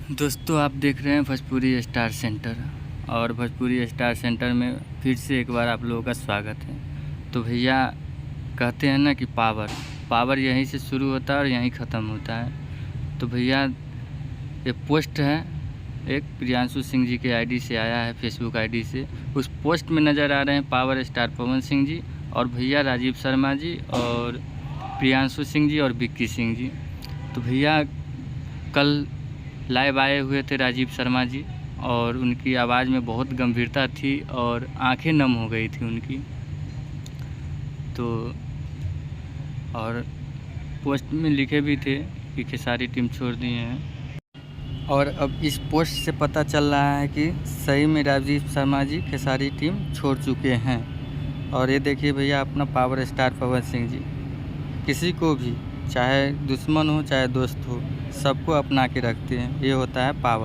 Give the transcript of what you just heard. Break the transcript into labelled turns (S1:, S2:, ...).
S1: दोस्तों, आप देख रहे हैं भोजपुरी स्टार सेंटर और भोजपुरी स्टार सेंटर में फिर से एक बार आप लोगों का स्वागत है। तो भैया, कहते हैं ना कि पावर यहीं से शुरू होता है और यहीं ख़त्म होता है। तो भैया, ये पोस्ट है एक प्रियांशु सिंह जी के आईडी से आया है, फेसबुक आईडी से। उस पोस्ट में नज़र आ रहे हैं पावर स्टार पवन सिंह जी और भैया राजीव शर्मा जी और प्रियांशु सिंह जी और विक्की सिंह जी। तो भैया, कल लाइव आए हुए थे राजीव शर्मा जी और उनकी आवाज़ में बहुत गंभीरता थी और आंखें नम हो गई थी उनकी। तो और पोस्ट में लिखे भी थे कि खेसारी टीम छोड़ दिए हैं। और अब इस पोस्ट से पता चल रहा है कि सही में राजीव शर्मा जी खेसारी टीम छोड़ चुके हैं। और ये देखिए भैया, अपना पावर स्टार पवन सिंह जी किसी को भी, चाहे दुश्मन हो चाहे दोस्त हो, सबको अपना के रखते हैं। ये होता है पावर।